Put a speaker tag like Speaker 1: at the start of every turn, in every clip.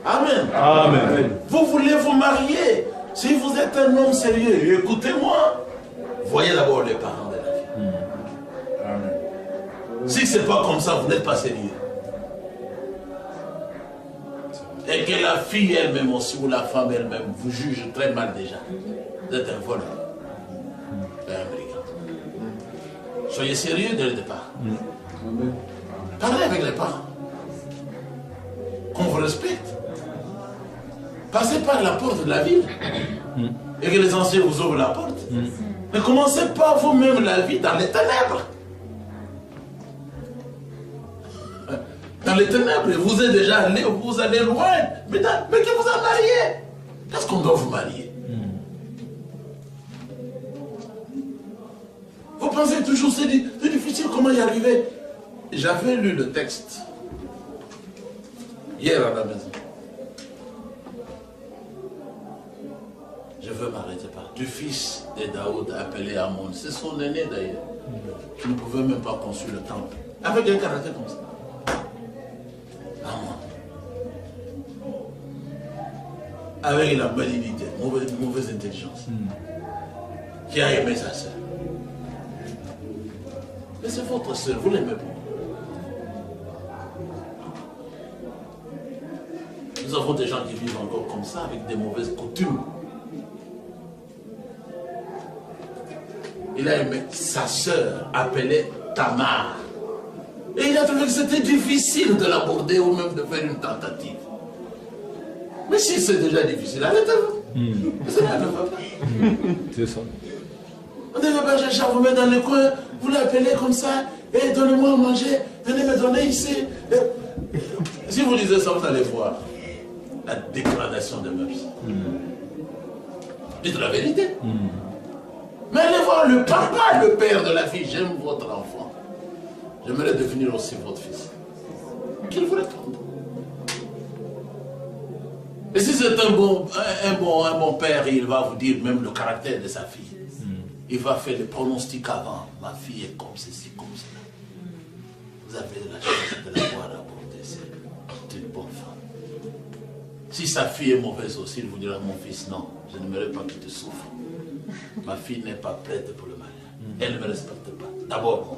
Speaker 1: Amen.
Speaker 2: Amen.
Speaker 1: Vous voulez vous marier. Si vous êtes un homme sérieux, écoutez-moi. Voyez d'abord les parents de la fille.
Speaker 2: Amen.
Speaker 1: Si ce n'est pas comme ça, vous n'êtes pas sérieux. Et que la fille elle-même aussi, ou la femme elle-même, vous juge très mal déjà. Vous êtes un voleur. Un brigand. Soyez sérieux dès le départ. Parlez avec les parents. Qu'on vous respecte. Passez par la porte de la ville. Et que les anciens vous ouvrent la porte. Ne commencez pas vous-même la vie dans les ténèbres. Dans les ténèbres, vous êtes déjà allé, vous allez loin. Mais qui vous a marié? Qu'est-ce qu'on doit vous marier? Vous pensez toujours c'est difficile, comment y arriver? J'avais lu le texte hier à la maison. Je veux m'arrêter par du fils de Daoud appelé Amon. C'est son aîné d'ailleurs. Qui ne pouvait même pas construire le temple. Avec un caractère comme ça. Amon. Avec la malignité, mauvaise intelligence. Qui a aimé sa sœur. Mais c'est votre sœur, vous l'aimez pas. Nous avons des gens qui vivent encore comme ça, avec des mauvaises coutumes. Il a aimé sa sœur, appelée Tamar. Et il a trouvé que c'était difficile de l'aborder ou même de faire une tentative. Mais si c'est déjà difficile, arrêtez-vous. C'est pas
Speaker 2: C'est ça.
Speaker 1: On ne devait pas chercher à vous mettre dans le coin, vous l'appelez comme ça, et donnez-moi à manger, venez me donner ici. Si vous lisez ça, vous allez voir la dégradation des mœurs. Dites la vérité. Mais allez voir le papa, le père de la fille. J'aime votre enfant. J'aimerais devenir aussi votre fils. Qu'il vous réponde. Et si c'est un bon père, il va vous dire même le caractère de sa fille. Il va faire les pronostics avant. Ma fille est comme ceci, comme cela. Vous avez la chance de la voir aborder. C'est une bonne femme. Si sa fille est mauvaise aussi, il vous dira, mon fils, non, je n'aimerais pas qu'il te souffre. Ma fille n'est pas prête pour le mariage. Elle ne me respecte pas. D'abord, moi.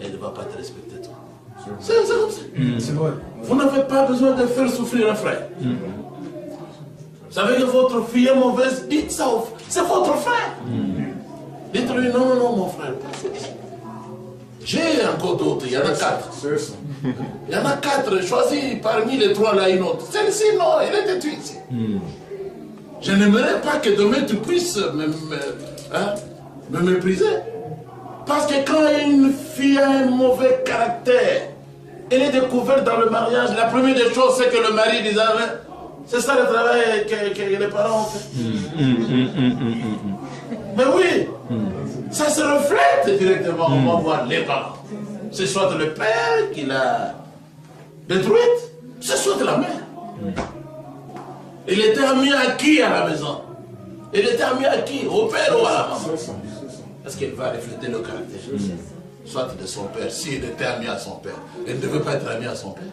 Speaker 1: Elle ne va pas te respecter toi. C'est comme ça.
Speaker 2: C'est vrai.
Speaker 1: Vous n'avez pas besoin de faire souffrir un frère. Vous savez que votre fille est mauvaise, dites ça. C'est votre frère. Dites-lui, non, non, mon frère. J'ai encore d'autres, il y en a 4. Il y en a 4, choisis parmi les 3 là une autre. Celle-ci, non, elle est détruite ici. Je n'aimerais pas que demain tu puisses me mépriser. Parce que quand une fille a un mauvais caractère, elle est découverte dans le mariage, la première des choses c'est que le mari disait, c'est ça le travail que les parents ont fait. Mais oui, ça se reflète directement, on va voir les parents. C'est soit le père qui l'a détruite, c'est soit la mère. Il était ami à qui à la maison? Il était ami à qui? Au père ou à la maman? Est-ce qu'il va refléter le caractère? Soit de son père, s'il était ami à son père. Il ne devait pas être ami à son père.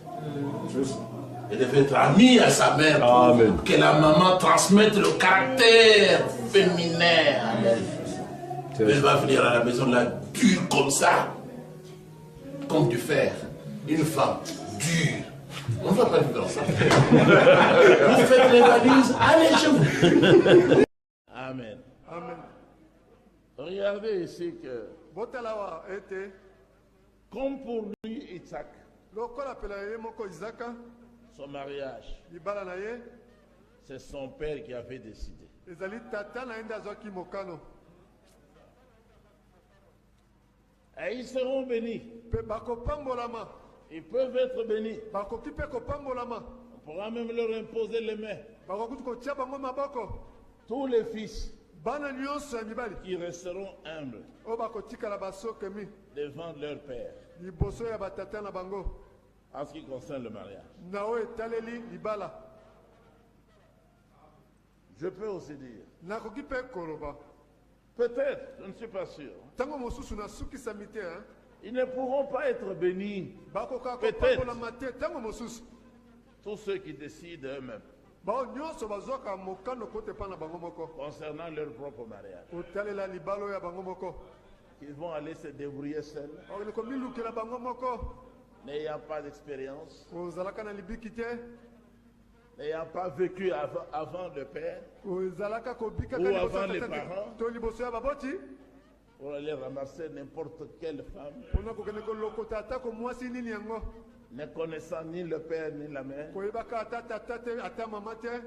Speaker 1: Il devait être ami à sa mère pour que la maman transmette le caractère féminin. Elle va venir à la maison là, dure comme ça, comme du fer. Une femme dure. On ne va pas vivre ensemble. Vous faites les valises, allez chez vous. Amen.
Speaker 3: Amen.
Speaker 1: Regardez ici que, comme pour lui, Isaac, son mariage, c'est son père qui avait décidé. Et ils seront bénis. Ils peuvent être bénis. On pourra même leur imposer les mains. Tous les fils qui resteront humbles devant leur père en ce qui concerne le mariage. Je peux aussi dire, peut-être, je ne suis pas sûr, ils ne pourront pas être bénis. Peut-être. tous ceux qui décident eux-mêmes
Speaker 3: bao nyonso bazwaka mokano kote pa na bango moko
Speaker 1: concernant leur propre mariage,
Speaker 3: kotalela libalo ya bango moko
Speaker 1: qu'ils vont aller se débrouiller seuls,
Speaker 3: okende komilukela bango moko
Speaker 1: n'ayant pas d'expérience,
Speaker 3: ozalaka na libiki te
Speaker 1: n'ayant pas vécu avant le père,
Speaker 3: ozalaka kobika
Speaker 1: Ou avant les parents.
Speaker 3: to liboso ya baboti
Speaker 1: pour aller ramasser n'importe quelle femme,
Speaker 3: mpona kokende kolokota atako mwasi nini yango
Speaker 1: ne connaissant ni le père ni la mère.
Speaker 3: koyebaka ata tata te ata mama te.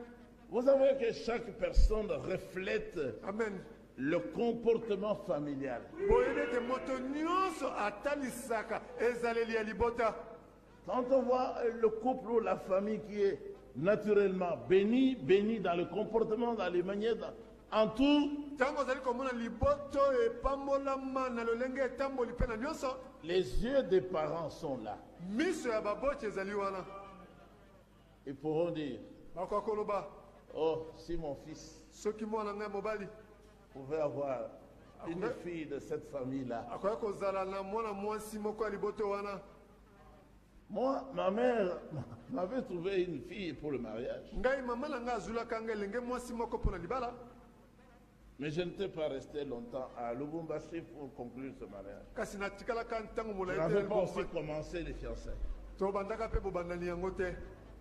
Speaker 1: Vous savez que chaque personne reflète
Speaker 3: Amen.
Speaker 1: le comportement familial.
Speaker 3: boyebi ete moto nyonso atalisaka ezaleli ya libota.
Speaker 1: Quand on voit le couple ou la famille qui est naturellement béni dans le comportement, dans les manières, en tout,
Speaker 3: ntango ozali komona liboto epambolama na lolenge etamboli mpe na nyonso
Speaker 1: les yeux des parents sont là.
Speaker 3: miso ya baboti ezali wana
Speaker 1: Ils pourront dire,
Speaker 3: bakoka koloba
Speaker 1: oh, si mon fils
Speaker 3: soki mwana ngai mobali
Speaker 1: pouvait avoir une fille de cette famille-là.
Speaker 3: akoki kozala na mwana mwasi moko ya liboto wana.
Speaker 1: Moi, ma mère m'avait trouvé une fille pour le mariage.
Speaker 3: ngai mama na ngai azulaka ngai elenge mwasi moko mpo na libala.
Speaker 1: Mais je n'étais pas resté longtemps à Lubumbashi pour conclure ce mariage.
Speaker 3: kasi natikalaka ntango
Speaker 1: Je
Speaker 3: molai
Speaker 1: n'avais
Speaker 3: te
Speaker 1: pas aussi commencé les fiançailles.
Speaker 3: tobandaka mpe bobandani yango te.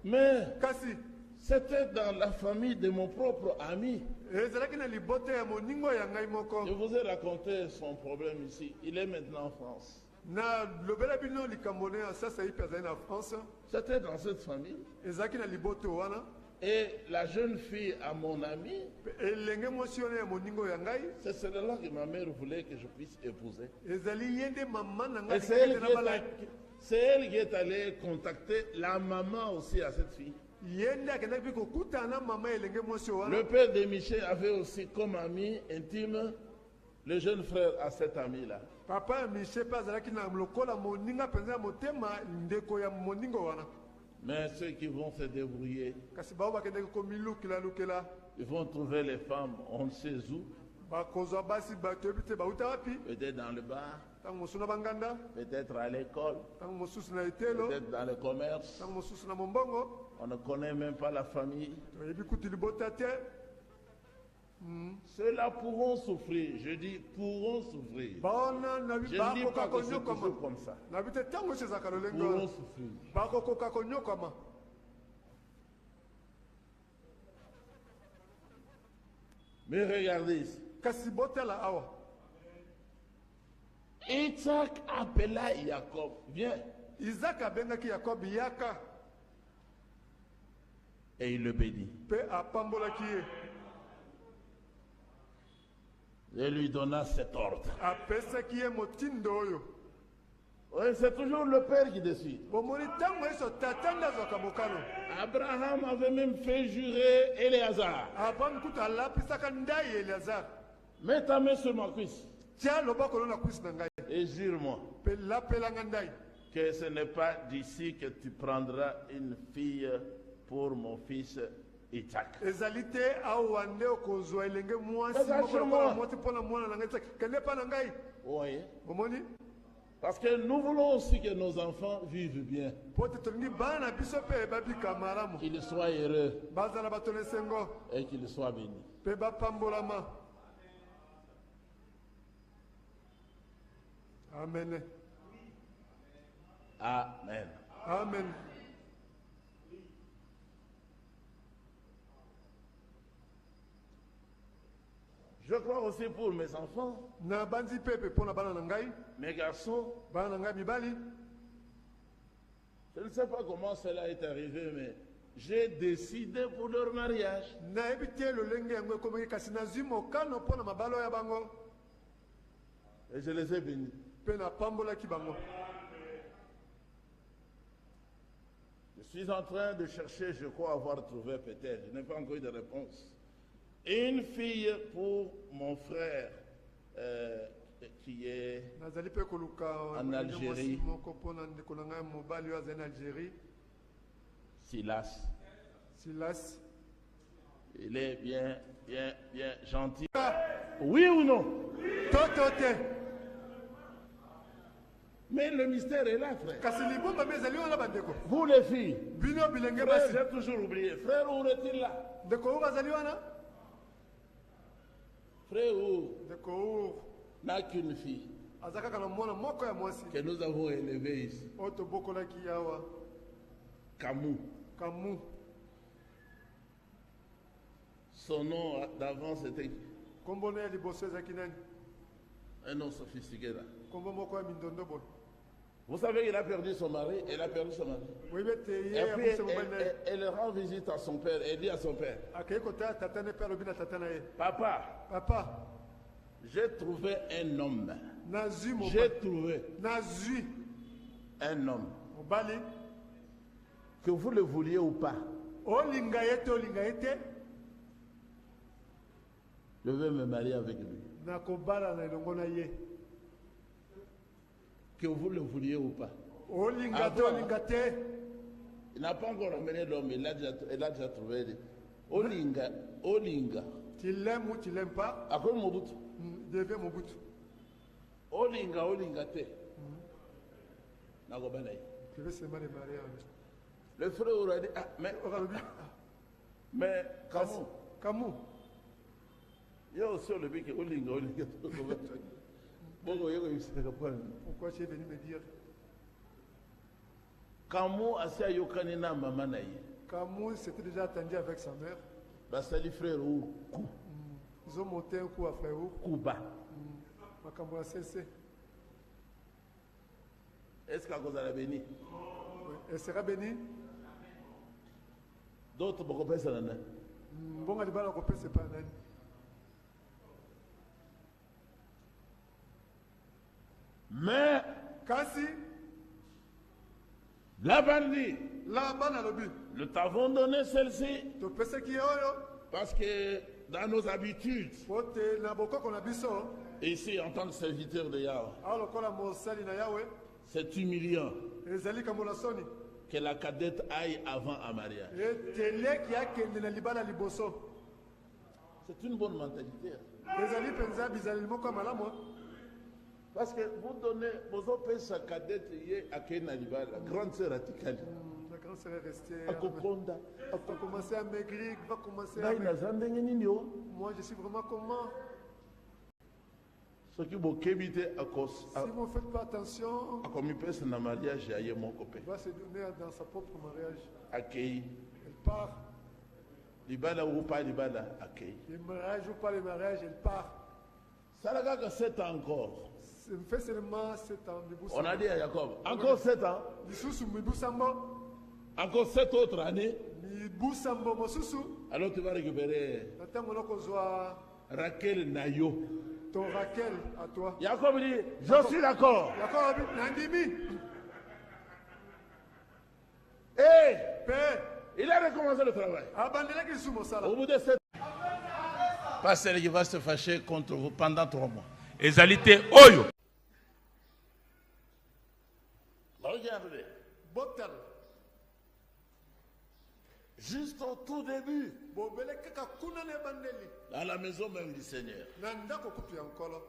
Speaker 1: Mais
Speaker 3: kasi
Speaker 1: c'était dans la famille de mon propre ami.
Speaker 3: ezalaki na liboto ya moningo ya ngai moko.
Speaker 1: Je vous ai raconté son problème ici. Il est maintenant en France.
Speaker 3: na lobela bino likambo ne ya sasa ye mpe azali na france.
Speaker 1: C'était dans cette famille.
Speaker 3: ezalaki na liboto wana.
Speaker 1: Et la jeune fille à mon ami,
Speaker 3: elenge mwasi wana ya moningo ya ngai
Speaker 1: c'est celle-là que ma mère voulait que je puisse épouser.
Speaker 3: ezali ye nde mama na ngai
Speaker 1: Et c'est elle qui est allée contacter la maman aussi à cette fille.
Speaker 3: ye nde akendaki mpe kokutana na mama elenge mwasi wana.
Speaker 1: Le père de Michel avait aussi comme ami intime le jeune frère à cet ami-là.
Speaker 3: papa ya miche mpe azalaki na lokola moninga mpenza ya motema ndeko ya moningo wana.
Speaker 1: Mais ceux qui vont se débrouiller,
Speaker 3: kasi bao bakendaki komilukela
Speaker 1: ils vont trouver les femmes, on ne sait où,
Speaker 3: bakozwa basi toyebi te bauta wapi.
Speaker 1: peut-être dans le bar,
Speaker 3: ntango mosusu na banganda,
Speaker 1: peut-être à l'école,
Speaker 3: ntango mosusu na etelo,
Speaker 1: peut-être dans le commerce.
Speaker 3: ntango mosusu na mombongo.
Speaker 1: On ne connaît même pas la famille.
Speaker 3: toyebi kutu libota te.
Speaker 1: Ceux-là pourront souffrir. Je dis pourront souffrir.
Speaker 3: baona
Speaker 1: Je ne dis pas que c'est toujours
Speaker 3: konyokama
Speaker 1: comme ça.
Speaker 3: na bi te ntango esi ezalaka lolenge
Speaker 1: Pourront
Speaker 3: wana
Speaker 1: souffrir.
Speaker 3: bakokoka konyokama.
Speaker 1: Mais regardez ici.
Speaker 3: kasi botala awa
Speaker 1: Isaac appela Jacob. Viens.
Speaker 3: izaka abengaki yakobi yaka
Speaker 1: Et il le bénit.
Speaker 3: mpe apambolaki ye
Speaker 1: Et lui donna cet ordre.
Speaker 3: apesaki ye motindo oyo.
Speaker 1: Oui, c'est toujours le père qui décide.
Speaker 3: bomoni ntango yeso tata nde azwaka mokano.
Speaker 1: Abraham avait même fait jurer Éléazar.
Speaker 3: abraham kutu alapisaka ndai eleazar.
Speaker 1: Mets ta main sur ma cuisse
Speaker 3: tia loboko na kwisi na ngai
Speaker 1: et jure-moi
Speaker 3: mpe lapelanga ndai
Speaker 1: que ce n'est pas d'ici que tu prendras une fille pour mon fils Isaac.
Speaker 3: ezali te awa nde okozwa elenge mwasi
Speaker 1: Eza
Speaker 3: moko
Speaker 1: chez
Speaker 3: lokola
Speaker 1: moi.
Speaker 3: mwasi mpo na mwana na ngai te kende mpa na ngai.
Speaker 1: Oui.
Speaker 3: omoni
Speaker 1: Parce que nous voulons aussi que nos enfants vivent bien,
Speaker 3: mpo te tolingi bana na biso mpe babika malamu
Speaker 1: qu'ils soient heureux
Speaker 3: bazala bato na esengo
Speaker 1: et qu'ils soient bénis.
Speaker 3: mpe bapambolama. amen
Speaker 1: Amen.
Speaker 3: amen.
Speaker 1: Je crois aussi pour mes enfants,
Speaker 3: na bandi pepe mpo na bana na ngai
Speaker 1: mes garçons.
Speaker 3: bana na ngai mibali.
Speaker 1: Je ne sais pas comment cela est arrivé, mais j'ai décidé pour leur mariage.
Speaker 3: nayebi te lolenge yango ekomaki kasi nazwi mokano mpo na mabala ya bango
Speaker 1: Et je les ai bénis.
Speaker 3: mpe napambolaki bango.
Speaker 1: Je suis en train de chercher, je crois avoir trouvé peut-être, je n'ai pas encore eu de réponse. Une fille pour mon frère qui est
Speaker 3: nazali mpe koluka
Speaker 1: En Algérie.
Speaker 3: mwasi moko mpo na ndeko na ngai mobali oyo azali na algérie.
Speaker 1: Silas.
Speaker 3: silas
Speaker 1: Il est bien gentil. Oui ou non?
Speaker 3: toto te
Speaker 1: Mais le mystère est là, frère.
Speaker 3: kasi libomba mpe ezali wana bandeko
Speaker 1: Vous les filles,
Speaker 3: bino bilenge
Speaker 1: frère,
Speaker 3: basi
Speaker 1: j'ai toujours oublié. Frère, où est-il là?
Speaker 3: ndeko oyo azali wana
Speaker 1: Frère, où
Speaker 3: ndeko oyo
Speaker 1: n'a qu'une fille
Speaker 3: aza kaka na mwana moko ya mwasi
Speaker 1: que nous avons élevée ici.
Speaker 3: oyo tobokolaki awa
Speaker 1: Kamou.
Speaker 3: kamu
Speaker 1: Son nom d'avant, c'était
Speaker 3: kombo na ya liboso ezalaki nani
Speaker 1: un nom sophistiqué là.
Speaker 3: kombo moko ya mindondo boye
Speaker 1: Vous savez, il a perdu son mari, elle a perdu son mari.
Speaker 3: oyebi ete ye
Speaker 1: Et puis,
Speaker 3: abuse mobali na ye
Speaker 1: elle rend visite à son père. Elle dit à son père,
Speaker 3: akei kotala tata ne mpe alobi na tata na ye
Speaker 1: papa,
Speaker 3: papa
Speaker 1: j'ai trouvé un homme.
Speaker 3: nazwi
Speaker 1: J'ai
Speaker 3: mobali
Speaker 1: trouvé
Speaker 3: nazwi
Speaker 1: un homme.
Speaker 3: mobali
Speaker 1: Que vous le vouliez ou pas,
Speaker 3: olinga ye te olinga ye te
Speaker 1: je vais me marier avec lui.
Speaker 3: nakobala na elongo na ye
Speaker 1: Que vous le vouliez ou pas.
Speaker 3: olinga te
Speaker 1: Avant.
Speaker 3: olinga te
Speaker 1: Il n'a pas encore amené l'homme, il a déjà trouvé. Olinga, Olinga.
Speaker 3: tu l'aimes ou tu l'aimes pas
Speaker 1: À quoi Mobutu?
Speaker 3: devient mobutu
Speaker 1: Olinga, Olinga te. Nakobala ye.
Speaker 3: tu veux seulement les marier avec
Speaker 1: Le frère aurait dit, ah, mais comment?
Speaker 3: kamu
Speaker 1: Il y a aussi le bic Olinga, Olinga. Bon,
Speaker 3: pourquoi tu es venu me dire
Speaker 1: Kamu asia yokani na mama na ye.
Speaker 3: kamu s'était déjà attendu avec sa mère
Speaker 1: Basali frère ou
Speaker 3: ils ont monté un coup à frère
Speaker 1: Kuba.
Speaker 3: makambo ya sese
Speaker 1: Est-ce qu'à cause de la béni?
Speaker 3: elle sera bénie
Speaker 1: D'autres beaucoup plus ça là.
Speaker 3: mbonga libala kopesa epai nani
Speaker 1: Mais
Speaker 3: kasi
Speaker 1: la bandit,
Speaker 3: Laban alobi
Speaker 1: nous t'avons donné celle-ci
Speaker 3: topesaki ye oyo
Speaker 1: parce que dans nos habitudes,
Speaker 3: po te na bokoko na biso
Speaker 1: ici en tant que serviteur de Yahweh,
Speaker 3: awa lokola mosali na yawe
Speaker 1: c'est humiliant
Speaker 3: ezali kambo na soni
Speaker 1: que la cadette aille avant un mariage.
Speaker 3: eteleki akende na libala liboso
Speaker 1: C'est une bonne mentalité.
Speaker 3: ezali mpenza bizaleli moko ya malamu
Speaker 1: Parce que vous donnez, vous opérez sa cadette à Kenaliba, la grande sœur Atikali.
Speaker 3: la grande sœur est restée
Speaker 1: À Kokonda.
Speaker 3: va commencer à maigrir va commencer à
Speaker 1: Là, il n'a
Speaker 3: maigrir.
Speaker 1: jamais gagné nio.
Speaker 3: Moi je suis vraiment comment
Speaker 1: Ce qui vous kébite à cause.
Speaker 3: si vous ne faites pas attention
Speaker 1: Comme il peut se mariage, j'ai mon copain.
Speaker 3: il va se donner dans sa propre mariage
Speaker 1: Accueilli.
Speaker 3: elle part
Speaker 1: Libala ou pas Libala, accueilli.
Speaker 3: le mariage ou pas le mariage elle part
Speaker 1: Ça n'a que 7 ans encore.
Speaker 3: ça me fait seulement 7 ans
Speaker 1: On a dit à Jacob, encore 7 ans,
Speaker 3: lisusu mibu sambo
Speaker 1: encore 7 autres années,
Speaker 3: mibu sambo mosusu
Speaker 1: alors tu vas récupérer
Speaker 3: na ntango nakozwa
Speaker 1: Raquel Nayo.
Speaker 3: ton Raquel à toi
Speaker 1: Jacob dit, je suis d'accord.
Speaker 3: yako abi nandimi
Speaker 1: Et
Speaker 3: mpe
Speaker 1: il a recommencé le travail.
Speaker 3: abandelaki lisusu mosala
Speaker 1: Au bout de 7 ans, pasteur qui va se fâcher contre vous pendant 3 mois.
Speaker 2: ezali te oyo
Speaker 1: Regardez,
Speaker 3: botal
Speaker 1: juste au tout début,
Speaker 3: bobele kaka kuna na ebandeli
Speaker 1: dans la maison même du Seigneur,
Speaker 3: na ndako kutu ya nkolo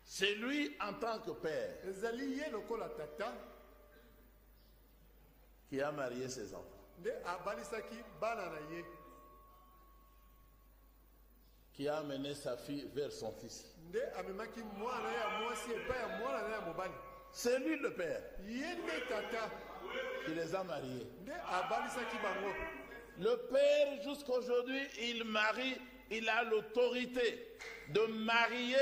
Speaker 1: c'est lui en tant que père
Speaker 3: ezali ye lokola tata
Speaker 1: qui a marié ses enfants,
Speaker 3: nde abalisaki bana na ye
Speaker 1: qui a amené sa fille vers son fils.
Speaker 3: nde amemaki mwana ya mwasi epai ya mwana na ya mobali
Speaker 1: C'est lui le père
Speaker 3: ye nde tata
Speaker 1: qui les a mariés.
Speaker 3: nde abalisaki bango
Speaker 1: Le père, jusqu'aujourd'hui, il marie, il a l'autorité de marier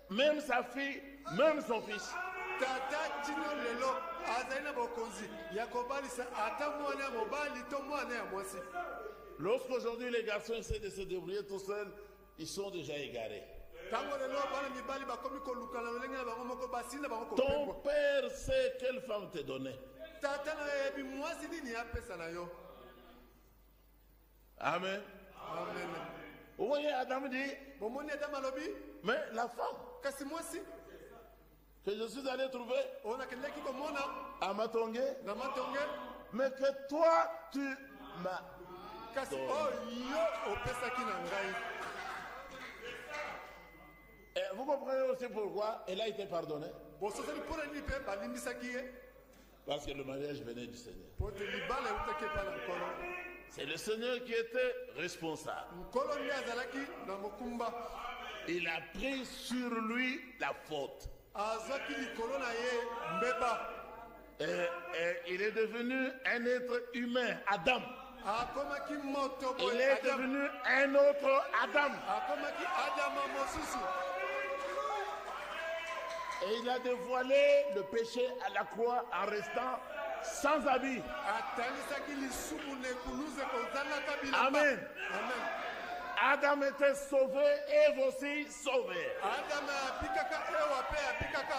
Speaker 1: même sa fille, même son fils.
Speaker 3: tata tino lelo azali na bokonzi ya kobalisa ata mwana ya mobali to mwana ya mwasi
Speaker 1: Lorsqu'aujourd'hui les garçons essaient de se débrouiller tout seuls, ils sont déjà égarés.
Speaker 3: ntango lelo bana mibali bakomi koluka na lolenge na bango moko basi na bango
Speaker 1: Ton
Speaker 3: kopengwa
Speaker 1: père sait quelle femme te donner.
Speaker 3: tata na yebi mwasi nini apesa na yo
Speaker 1: Amen.
Speaker 3: amen
Speaker 1: Vous voyez, Adam dit,
Speaker 3: bomoni ata malobi
Speaker 1: mais la femme
Speaker 3: kasi mwasi
Speaker 1: que je suis allé trouver
Speaker 3: oyo nakendeki komona
Speaker 1: à Matongé,
Speaker 3: na matonge
Speaker 1: mais que toi, tu m'as...
Speaker 3: kasi oyo yo opesaki na ngai
Speaker 1: Et vous comprenez aussi pourquoi elle a été pardonnée.
Speaker 3: bososani mpona nini mpe balimbisaki ye
Speaker 1: Parce que le mariage venait du Seigneur.
Speaker 3: po te libala eutaki epai na nkolo
Speaker 1: C'est le Seigneur qui était responsable.
Speaker 3: nkolo nde azalaki na mokumba
Speaker 1: Il a pris sur lui la faute.
Speaker 3: azwaki likolo na ye mbeba
Speaker 1: Et il est devenu un être humain, Adam.
Speaker 3: akomaki moto
Speaker 1: Il
Speaker 3: boye
Speaker 1: est
Speaker 3: Adam.
Speaker 1: devenu un autre Adam.
Speaker 3: akomaki adama mosusu
Speaker 1: Et il a dévoilé le péché à la croix en restant sans habit.
Speaker 3: atanisaki lisumu na ekuluze kozalaka bilamba
Speaker 1: Amen.
Speaker 3: amen
Speaker 1: Adam était sauvé, Ève aussi sauvée.
Speaker 3: adama abikaka ewa mpe abikaka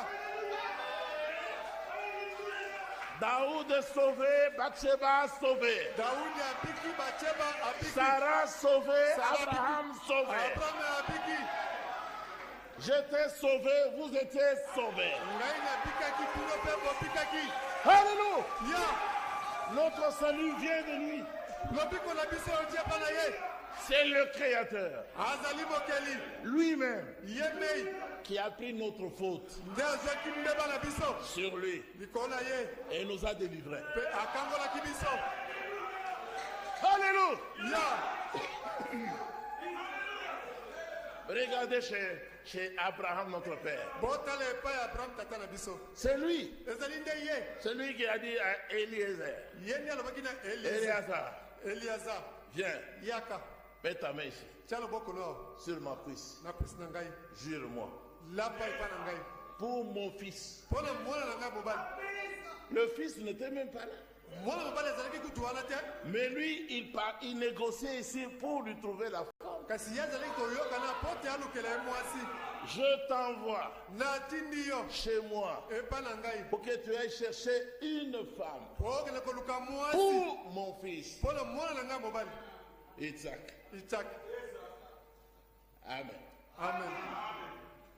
Speaker 1: Daoud est sauvé, Bathsheba sauvé.
Speaker 3: daudi abiki bacheba abiki
Speaker 1: Sarah sauvé,
Speaker 3: Sarah
Speaker 1: Abraham sauvé.
Speaker 3: abraham abiki
Speaker 1: J'étais sauvé, vous étiez sauvés.
Speaker 3: ngai nabikaki bino mpe bobikaki
Speaker 1: Alléluia.
Speaker 3: ya
Speaker 1: Notre salut vient de lui.
Speaker 3: lobiko na biso otie epa na ye
Speaker 1: C'est le Créateur
Speaker 3: azali mokeli
Speaker 1: lui-même
Speaker 3: ye mei
Speaker 1: qui a pris notre faute
Speaker 3: nde azwaki mbeba na biso
Speaker 1: sur lui
Speaker 3: likolo na ye
Speaker 1: et nous a délivrés.
Speaker 3: mpe akangolaki biso
Speaker 1: Alléluia.
Speaker 3: ya
Speaker 1: Regardez chez Abraham, notre père.
Speaker 3: botala epai ya abraham tata na biso
Speaker 1: C'est lui.
Speaker 3: ezali nde ye
Speaker 1: C'est lui qui a dit à Eliezer,
Speaker 3: ye nde alobaki na
Speaker 1: Éléazar,
Speaker 3: eliaza
Speaker 1: viens,
Speaker 3: yaka
Speaker 1: mets ta main ici,
Speaker 3: tia loboko no
Speaker 1: sur ma cuisse.
Speaker 3: na pesi na ngai
Speaker 1: Jure-moi.
Speaker 3: lapa epai na ngai
Speaker 1: Pour mon fils.
Speaker 3: mpo na mwana na ngai mobali
Speaker 1: Le fils n'était même pas là.
Speaker 3: mwana mobali azalaki kutu wana te
Speaker 1: Mais lui, il négociait ici pour lui trouver la femme.
Speaker 3: kasi ye azalaki koyokana mpo te alukela ye mwasi
Speaker 1: Je t'envoie
Speaker 3: natindi yo
Speaker 1: chez moi
Speaker 3: epai na ngai
Speaker 1: pour que tu ailles chercher une femme
Speaker 3: po okende koluka mwasi
Speaker 1: pour mon fils,
Speaker 3: mpo na mwana na ngai mobali
Speaker 1: Isaac.
Speaker 3: isak
Speaker 1: Amen.
Speaker 3: amen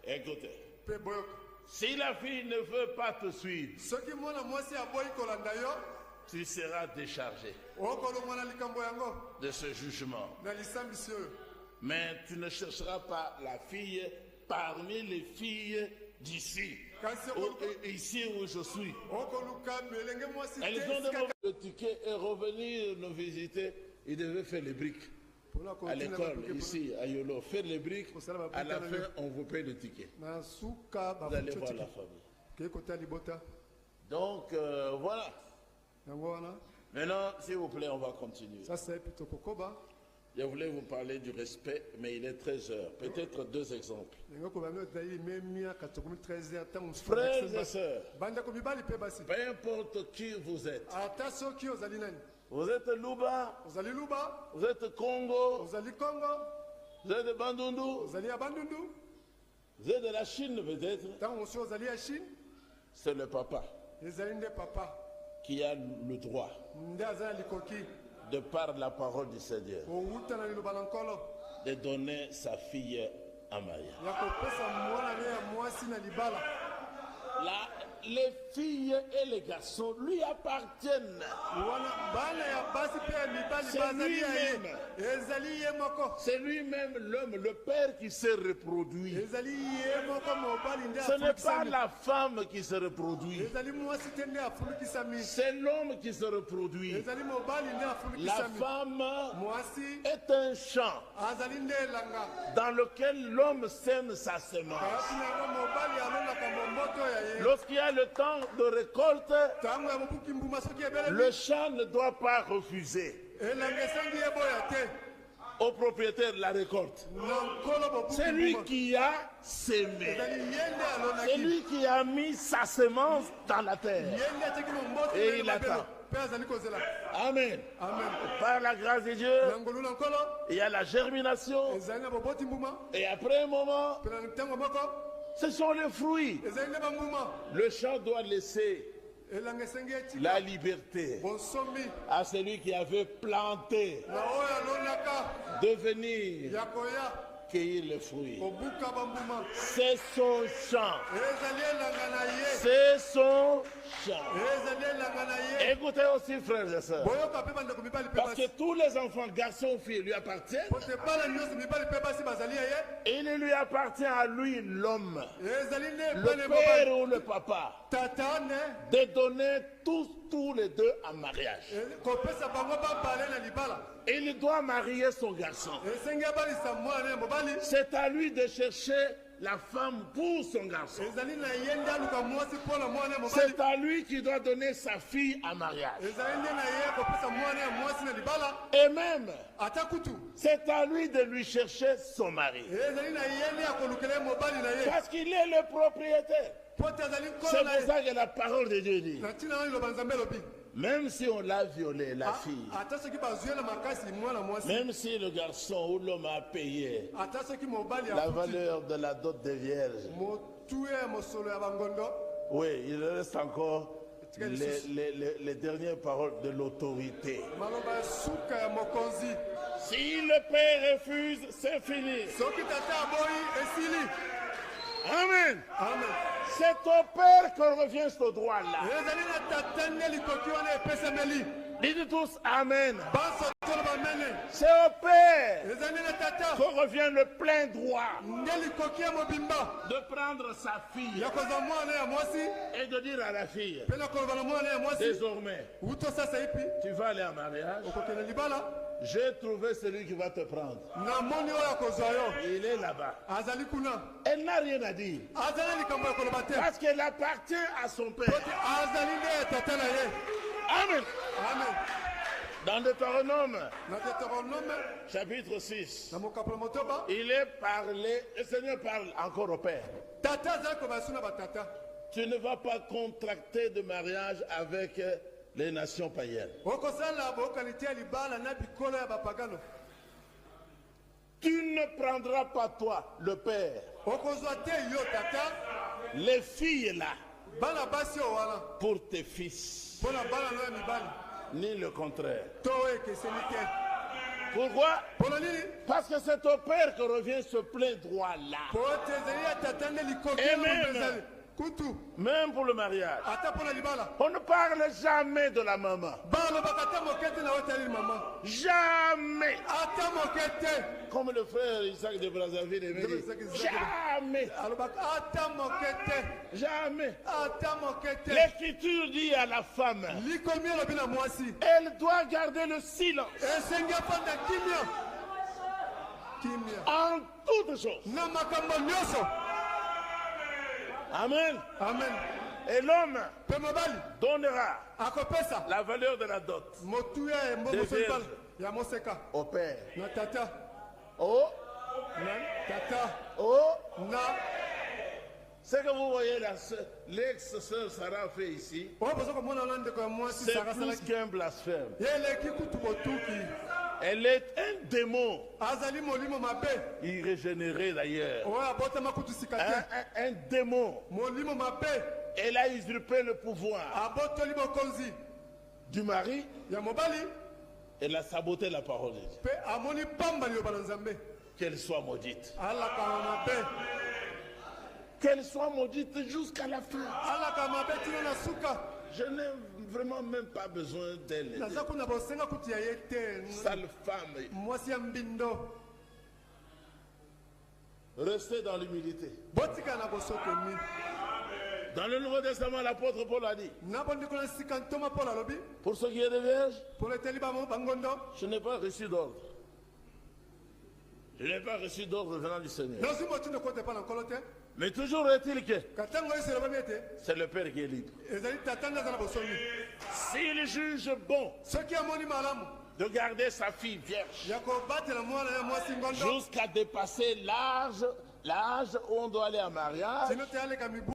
Speaker 1: Écoutez,
Speaker 3: mpe boyoka
Speaker 1: si la fille ne veut pas te suivre,
Speaker 3: soki mwana mwasi aboyi kolanda yo
Speaker 1: tu seras déchargé
Speaker 3: okolongwa na likambo yango
Speaker 1: de ce jugement.
Speaker 3: na lisambisi oyo
Speaker 1: Mais tu ne chercheras pas la fille parmi les filles d'ici.
Speaker 3: kasi
Speaker 1: Ici où je suis.
Speaker 3: okoluka elenge mwasi
Speaker 1: Elles
Speaker 3: te
Speaker 1: ont
Speaker 3: esika
Speaker 1: demandé le ticket et revenir nous visiter. Ils devaient faire les briques
Speaker 3: mpona
Speaker 1: à
Speaker 3: kotina
Speaker 1: l'école,
Speaker 3: babuke
Speaker 1: ici à Yolo. Faire les briques, à la fin, on vous paye le ticket.
Speaker 3: na suka
Speaker 1: Vous allez voir la
Speaker 3: bafuti
Speaker 1: famille.
Speaker 3: kei kotia libota
Speaker 1: Donc, voilà.
Speaker 3: yango wana
Speaker 1: Maintenant, s'il vous plaît, on va continuer.
Speaker 3: sasa epi tokokoba
Speaker 1: Je voulais vous parler du respect, mais il est 13 heures. Peut-être deux exemples.
Speaker 3: ndenge kobami ezali memiaka tokomi 13h ntango mosusu
Speaker 1: Frères et sœurs,
Speaker 3: bandeko mibali mpe basi
Speaker 1: peu importe qui vous êtes,
Speaker 3: ata soki ozali nani
Speaker 1: vous êtes Luba,
Speaker 3: ozali luba
Speaker 1: vous êtes Congo,
Speaker 3: ozali kongo
Speaker 1: vous êtes Bandundu,
Speaker 3: ozali ya bandundu
Speaker 1: vous êtes de la Chine peut-être,
Speaker 3: ntango mosusu ozali ya chine
Speaker 1: c'est le papa
Speaker 3: ezali nde papa
Speaker 1: qui a le droit,
Speaker 3: nde aza na likoki
Speaker 1: de par la parole du Seigneur,
Speaker 3: kowuta na liloba na nkolo
Speaker 1: de donner sa fille en mariage.
Speaker 3: ya kopesa mwana ne ya mwasi na libala
Speaker 1: Là, les filles et les garçons lui appartiennent.
Speaker 3: wana bana ya basi mpe ya mibali
Speaker 1: C'est
Speaker 3: bazali ya ye
Speaker 1: lui-même.
Speaker 3: ezali ye moko
Speaker 1: C'est lui-même l'homme, le père qui s'est reproduit.
Speaker 3: ezali ye moko mobali nde
Speaker 1: Ce n'est pas
Speaker 3: afulukisami
Speaker 1: la femme qui se reproduit.
Speaker 3: ezali mwasi te nde afulukisami
Speaker 1: C'est l'homme qui se reproduit.
Speaker 3: ezali mobali nde
Speaker 1: La
Speaker 3: afulukisami
Speaker 1: femme
Speaker 3: mwasi
Speaker 1: est un champ
Speaker 3: azali nde elanga
Speaker 1: dans lequel l'homme sème sa semence.
Speaker 3: kasi na yango mobali alonaka momboto ya ye
Speaker 1: Lorsqu'il y a le temps de récolte,
Speaker 3: ntango ya mobuki mbuma soki ebelemi
Speaker 1: le champ ne doit pas refuser
Speaker 3: elanga esengi eboya te
Speaker 1: au propriétaire de la récolte.
Speaker 3: na nkolo bobuki
Speaker 1: C'est lui
Speaker 3: mbuma
Speaker 1: qui a sémé.
Speaker 3: ezali ye nde
Speaker 1: C'est
Speaker 3: alonaki
Speaker 1: lui qui a mis sa semence dans la terre.
Speaker 3: ye nde atiaki momboto
Speaker 1: Et
Speaker 3: na ye
Speaker 1: il
Speaker 3: mabele
Speaker 1: attend.
Speaker 3: mpe azali kozela
Speaker 1: Amen.
Speaker 3: amen
Speaker 1: Par la grâce de Dieu,
Speaker 3: na ngolu na nkolo
Speaker 1: il y a la germination.
Speaker 3: ezali na boboti mbuma
Speaker 1: Et après un moment,
Speaker 3: mpe na ntango moko
Speaker 1: ce sont les fruits.
Speaker 3: ezali nde bambuma
Speaker 1: Le champ doit laisser
Speaker 3: elanga esengi etika
Speaker 1: la liberté
Speaker 3: bonsomi
Speaker 1: à celui qui avait planté
Speaker 3: na oyo alonaka
Speaker 1: de venir
Speaker 3: ya koya
Speaker 1: cueillir les fruits.
Speaker 3: kobuka bambuma
Speaker 1: C'est son champ.
Speaker 3: ezali elanga na ye
Speaker 1: C'est son
Speaker 3: ezali elanga na ye
Speaker 4: Écoutez aussi, frères et sœurs.
Speaker 3: boyoka mpe bandeko mibali mpe
Speaker 4: Parce que
Speaker 3: basi
Speaker 4: tous les enfants, garçons ou filles, lui appartiennent.
Speaker 3: po te bana nyonso mibali mpe basi bazali ya ye
Speaker 4: Il lui appartient à lui, l'homme,
Speaker 3: ezali nde
Speaker 4: le
Speaker 3: bana
Speaker 4: père
Speaker 3: mobali
Speaker 4: ou le papa,
Speaker 3: tata ne
Speaker 4: de donner tous les deux en mariage.
Speaker 3: kopesa bango babale na libala
Speaker 4: Il doit marier son garçon.
Speaker 3: esengi abalisa mwana ya mobali
Speaker 4: C'est à lui de chercher la femme pour son garçon.
Speaker 3: ezali na ye nde aluka mwasi mpo na mwana ya mobali
Speaker 4: C'est à lui qui doit donner sa fille en mariage.
Speaker 3: ezali nde na ye kopesa mwana ya mwasi na libala
Speaker 4: Et même,
Speaker 3: ata kutu
Speaker 4: c'est à lui de lui chercher son mari.
Speaker 3: ezali na ye nde akolukela ye mobali na ye
Speaker 4: Parce qu'il est le propriétaire.
Speaker 3: po te azali
Speaker 4: C'est
Speaker 3: nkolo na
Speaker 4: pour
Speaker 3: ye
Speaker 4: ça que la parole de Dieu dit,
Speaker 3: na ntina wana liloba nzambe elobi
Speaker 4: même si on l'a violé, la fille,
Speaker 3: ata soki bazwela makasi mwana mwasi
Speaker 4: même si le garçon ou l'homme a payé
Speaker 3: ata soki mobali
Speaker 4: la
Speaker 3: afuti
Speaker 4: valeur de la dot des vierges,
Speaker 3: motuye ya mosolo ya bangondo
Speaker 4: oui, il reste encore les dernières paroles de l'autorité.
Speaker 3: maloba ya suka ya mokonzi
Speaker 4: Si le père refuse, c'est fini.
Speaker 3: soki tata aboyi esili
Speaker 4: Amen.
Speaker 3: amen
Speaker 4: C'est au père qu'on revient ce droit-là.
Speaker 3: ezali na tata nde likoki wana epesameli
Speaker 4: Dites tous Amen.
Speaker 3: banso tolo bamene
Speaker 4: C'est au père
Speaker 3: ezali na tata
Speaker 4: qu'on revient le plein droit
Speaker 3: nde likoki ya mobimba
Speaker 4: de prendre sa fille
Speaker 3: ya kozwa mwana ya mwasi
Speaker 4: et de dire à la fille,
Speaker 3: mpe na koloba na mwana ya mwasi
Speaker 4: désormais,
Speaker 3: uto sasa ipi
Speaker 4: tu vas aller en mariage.
Speaker 3: okokende libala
Speaker 4: J'ai trouvé celui qui va te prendre.
Speaker 3: namoni oyo akozwa yo
Speaker 4: Il est là-bas.
Speaker 3: azali kuna
Speaker 4: Elle n'a rien à dire.
Speaker 3: azali na likambo ya koloba te
Speaker 4: Parce qu'elle appartient à son
Speaker 3: po
Speaker 4: père.
Speaker 3: te azali nde ya tata na ye
Speaker 4: Amen.
Speaker 3: amen
Speaker 4: Dans Deutéronome,
Speaker 3: na deutéronome
Speaker 4: chapitre 6,
Speaker 3: na mokapolo motoba
Speaker 4: il est parlé, le Seigneur parle encore au père.
Speaker 3: tata azali koba su na batata
Speaker 4: Tu ne vas pas contracter de mariage avec les nations païennes.
Speaker 3: okosala boyokani te ya libala na bikolo ya bapagano
Speaker 4: Tu ne prendras pas toi, le père,
Speaker 3: okozwa te yo tata
Speaker 4: les filles là
Speaker 3: bana basi oyo wana
Speaker 4: pour tes fils,
Speaker 3: mpo na bana no ya mibali
Speaker 4: ni le contraire.
Speaker 3: to oyo ekeseni te
Speaker 4: Pourquoi?
Speaker 3: mpo na nini
Speaker 4: Parce que c'est au père que revient ce plein droit là.
Speaker 3: po te ezali ya tata nde likoki
Speaker 4: Amen.
Speaker 3: yango ezali kutu
Speaker 4: Même pour le mariage.
Speaker 3: ata mpo na libala
Speaker 4: On ne parle jamais de la maman.
Speaker 3: balobaka ata moke te na oyo etali mama
Speaker 4: Jamais.
Speaker 3: ata moke te
Speaker 4: Comme le frère Isaac de Brazzaville aimait dire. Jamais.
Speaker 3: alobaka ata moke te
Speaker 4: Jamais.
Speaker 3: ata moke te
Speaker 4: L'écriture dit à la femme,
Speaker 3: likomi elobi na mwasi
Speaker 4: elle doit garder le silence
Speaker 3: esengi afanda kimia kimia
Speaker 4: en toutes choses.
Speaker 3: na makambo nyonso
Speaker 4: Amen.
Speaker 3: amen
Speaker 4: Et l'homme
Speaker 3: mpe mobali
Speaker 4: donnera
Speaker 3: akopesa
Speaker 4: la valeur de la dot
Speaker 3: motuya ya
Speaker 4: Des
Speaker 3: mbongo
Speaker 4: vierges.
Speaker 3: libala ya moseka
Speaker 4: au père.
Speaker 3: na tata
Speaker 4: Oh,
Speaker 3: tata
Speaker 4: oh,
Speaker 3: na
Speaker 4: ce que vous voyez là, l'ex-sœur Sarah fait ici,
Speaker 3: oyo boza komona wana ndeko ya mwasi
Speaker 4: c'est
Speaker 3: sara
Speaker 4: plus
Speaker 3: asalaki
Speaker 4: qu'un blasphème.
Speaker 3: ye eleki kutu botuki
Speaker 4: Elle est un démon,
Speaker 3: azali molimo mabe
Speaker 4: irrégénéré d'ailleurs.
Speaker 3: oyo abotama kutu sika te
Speaker 4: Un démon.
Speaker 3: molimo mabe
Speaker 4: Elle a usurpé le pouvoir
Speaker 3: abotoli bokonzi
Speaker 4: du mari.
Speaker 3: ya mobali
Speaker 4: Elle a saboté la parole de Dieu.
Speaker 3: mpe amoni pamba liloba na nzambe
Speaker 4: Qu'elle soit maudite.
Speaker 3: alakama mabe
Speaker 4: Qu'elle soit maudite jusqu'à la fin.
Speaker 3: alaka mabe tino na suka
Speaker 4: Je n'ai vraiment même pas besoin d'elle.
Speaker 3: naza kuna bosenga kutu ya ye te
Speaker 4: Sale femme.
Speaker 3: mwasi ya mbindo
Speaker 4: Restez dans l'humilité.
Speaker 3: botika na bosokomi
Speaker 4: Dans le Nouveau Testament, l'apôtre Paul a dit,
Speaker 3: na bondeko na sika ntoma mpo alobi
Speaker 4: pour ce qui est des vierges,
Speaker 3: mpo eteli bangondo
Speaker 4: je n'ai pas reçu d'ordre. Je n'ai pas reçu d'ordre venant du Seigneur.
Speaker 3: nazwi motindo kote epa na nkolo te
Speaker 4: Mais toujours est-il que
Speaker 3: ka ntango oyo eselobami ete
Speaker 4: c'est le Père qui est libre.
Speaker 3: ezali tata nde aza na bosomi
Speaker 4: S'il juge bon
Speaker 3: soki amoni malamu
Speaker 4: de garder sa fille vierge
Speaker 3: ya kobatela mwana ya mwasi ngondo
Speaker 4: jusqu'à dépasser l'âge où on doit aller en mariage,
Speaker 3: tino te aleka mibu